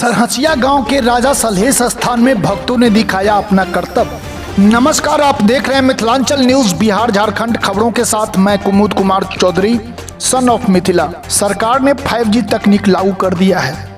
सरहचिया गांव के राजा सलहेश स्थान में भक्तों ने दिखाया अपना कर्तव्य। नमस्कार, आप देख रहे हैं मिथिलांचल न्यूज बिहार झारखंड। खबरों के साथ मैं कुमुद कुमार चौधरी, सन ऑफ मिथिला। सरकार ने 5G तकनीक लागू कर दिया है।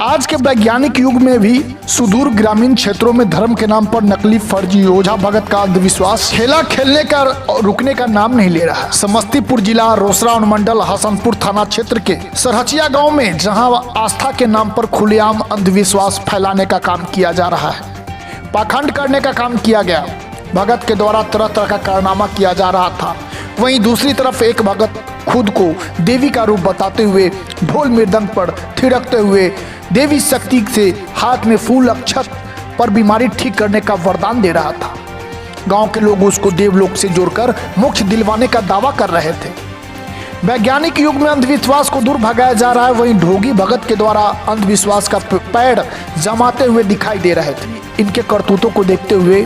आज के वैज्ञानिक युग में भी सुदूर ग्रामीण क्षेत्रों में धर्म के नाम पर नकली फर्जी ओझा भगत का अंधविश्वास खेला खेलने का रुकने का नाम नहीं ले रहा। समस्तीपुर जिला रोसड़ा अनुमंडल हसनपुर थाना क्षेत्र के सरहचिया गांव में जहां आस्था के नाम पर खुलेआम अंधविश्वास फैलाने का काम किया जा रहा है, पाखंड करने का काम किया गया। भगत के द्वारा तरह तरह का कारनामा किया जा रहा था। वहीं दूसरी तरफ एक भगत खुद को देवी का रूप बताते हुए ढोल मृदंग पर थिरकते हुए देवी शक्ति से हाथ में फूल अक्षत पर बीमारी ठीक करने का वरदान दे रहा था। गांव के लोग उसको देवलोक से जोड़कर मोक्ष दिलवाने का दावा कर रहे थे। वैज्ञानिक युग में अंधविश्वास को दूर भगाया जा रहा है। वहीं ढोगी भगत के द्वारा अंधविश्वास का पैर जमाते हुए दिखाई दे रहे थे। इनके करतूतों को देखते हुए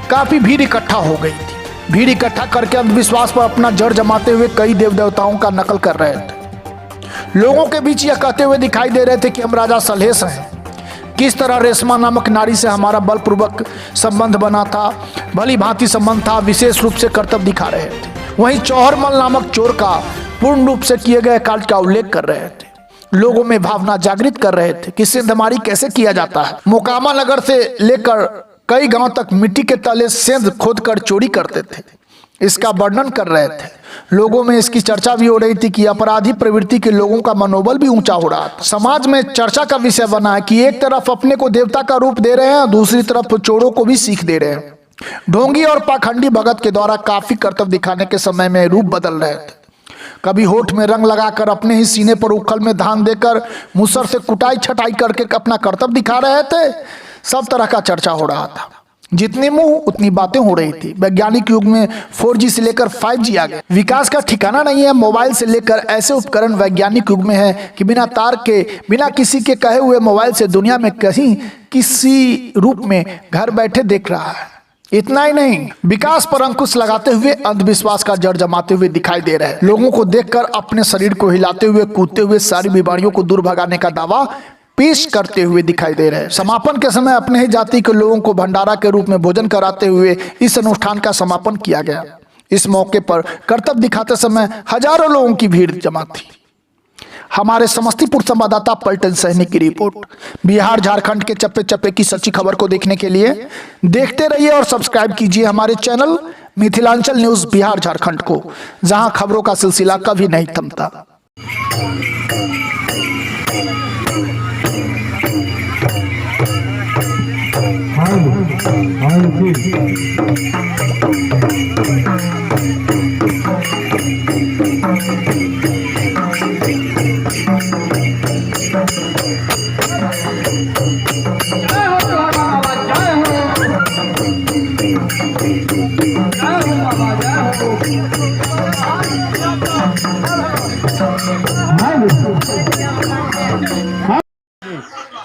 काफी भीड़ इकट्ठा हो गई थी। भीड़ इकट्ठा करके अंधविश्वास पर अपना जड़ जमाते हुए कई देव देवताओं का नकल कर रहे थे। लोगों के बीच यह कहते हुए दिखाई दे रहे थे कि हम राजा सलहेश हैं। किस तरह रेशमा नामक नारी से हमारा बलपूर्वक संबंध बना था, भली भांति संबंध था, विशेष रूप से कर्तव्य दिखा रहे थे। वहीं चौहरमल नामक चोर का पूर्ण रूप से किए गए कार्य का उल्लेख कर रहे थे। लोगों में भावना जागृत कर रहे थे कि सेंधमारी कैसे किया जाता है। मोकामा नगर से लेकर कई गांव तक मिट्टी के तले सेंध खोद कर चोरी करते थे। इसका वर्णन कर रहे थे। लोगों में इसकी चर्चा भी हो रही थी कि अपराधी प्रवृत्ति के लोगों का मनोबल भी ऊंचा हो रहा था। समाज में चर्चा का विषय बना है कि एक तरफ अपने को देवता का रूप दे रहे हैं, दूसरी तरफ चोरों को भी सीख दे रहे हैं। ढोंगी और पाखंडी भगत के द्वारा काफी कर्तव्य दिखाने के समय में रूप बदल रहे थे। कभी होठ में रंग लगाकर, अपने ही सीने पर उखल में धान देकर, मुसर से कुटाई छटाई करके अपना कर्तव्य दिखा रहे थे। सब तरह का चर्चा हो रहा था। जितने मुंह उतनी बातें हो रही थी। वैज्ञानिक युग में 4G से लेकर 5G आ गए। विकास का ठिकाना नहीं है। मोबाइल से लेकर ऐसे उपकरण वैज्ञानिक युग में है कि बिना तार के, बिना किसी के कहे हुए मोबाइल से दुनिया में कहीं किसी रूप में घर बैठे देख रहा है। इतना ही नहीं, विकास पर अंकुश लगाते हुए अंधविश्वास का जड़ जमाते हुए दिखाई दे रहे हैं। लोगों को देखकर अपने शरीर को हिलाते हुए, कूदते हुए सारी बीमारियों को दूर भगाने का दावा पेश करते हुए दिखाई दे रहे हैं। समापन के समय अपने ही जाति के लोगों को भंडारा के रूप में भोजन कराते हुए इस अनुष्ठान का समापन किया गया। इस मौके पर कर्तव्य दिखाते समय हजारों लोगों की भीड़ जमा थी। हमारे समस्तीपुर संवाददाता पलटन सहनी की रिपोर्ट। बिहार झारखंड के चप्पे चप्पे की सच्ची खबर को देखने के लिए देखते रहिए और सब्सक्राइब कीजिए हमारे चैनल मिथिलांचल न्यूज बिहार झारखंड को, जहां खबरों का सिलसिला कभी नहीं थमता।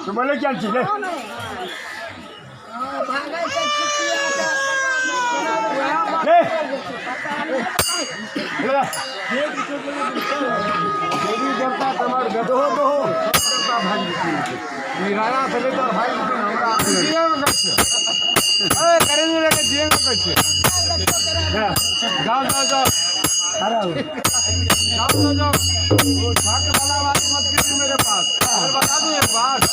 तो बोले क्या चीज है? मेरे पास बता दूं एक बात।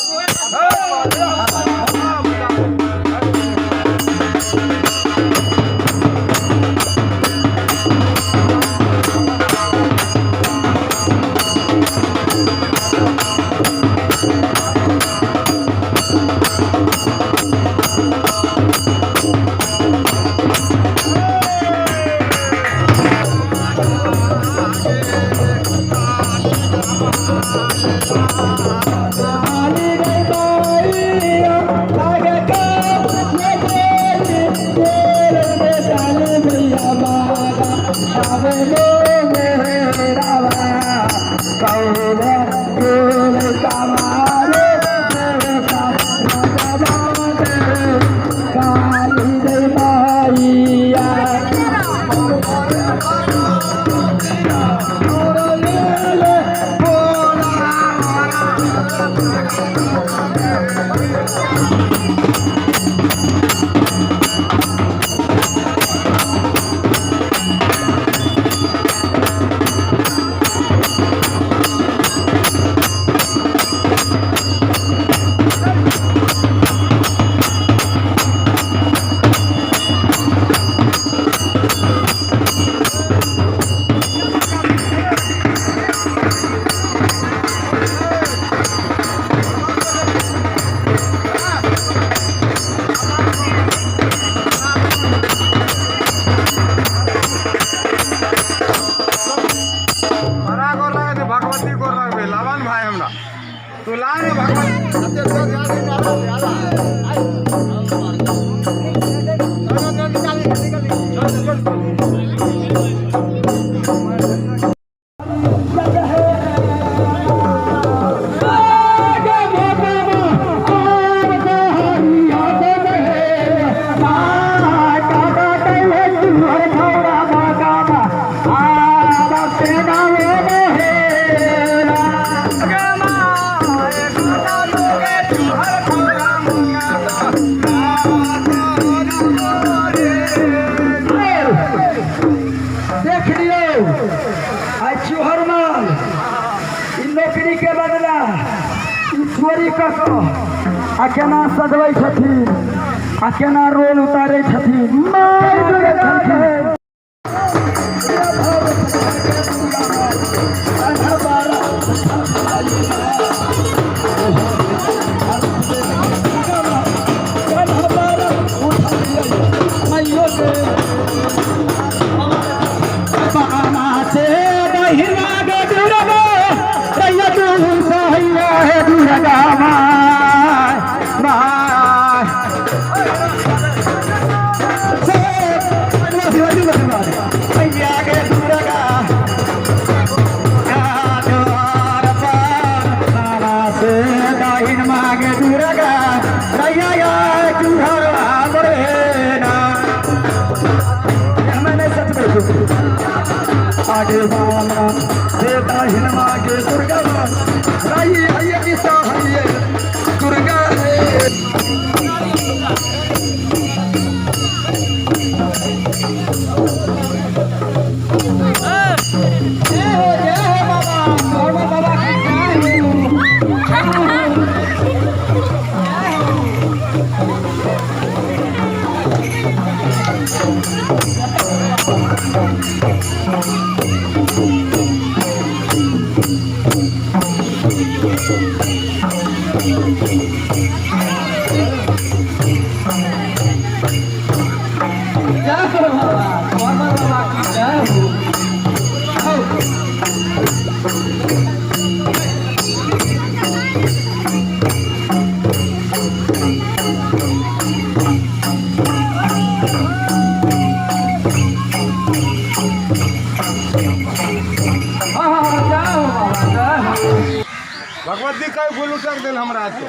तैयारी कऽ आ केना सजबै छथिन आ केना रोल उतारै छथिन माय दुर्गा के। आगे बाला सीता हिनमा के दुर्गा राई आइए ईसा आइए दुर्गा भगवती का फूल उतर दिल हमरा से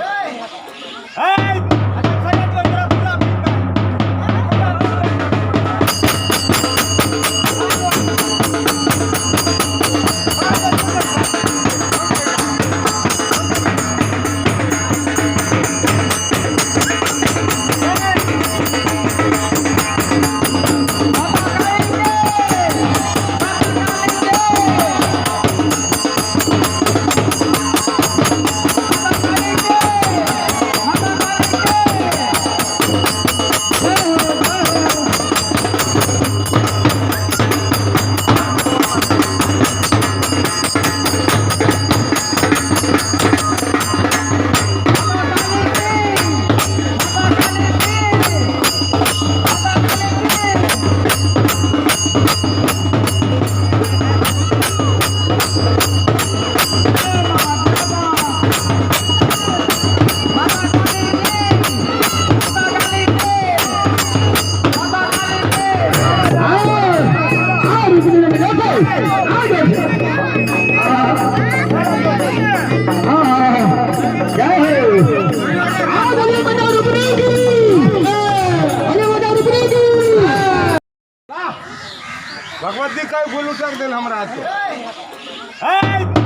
भगवती का फूल उतर दिल हमरा से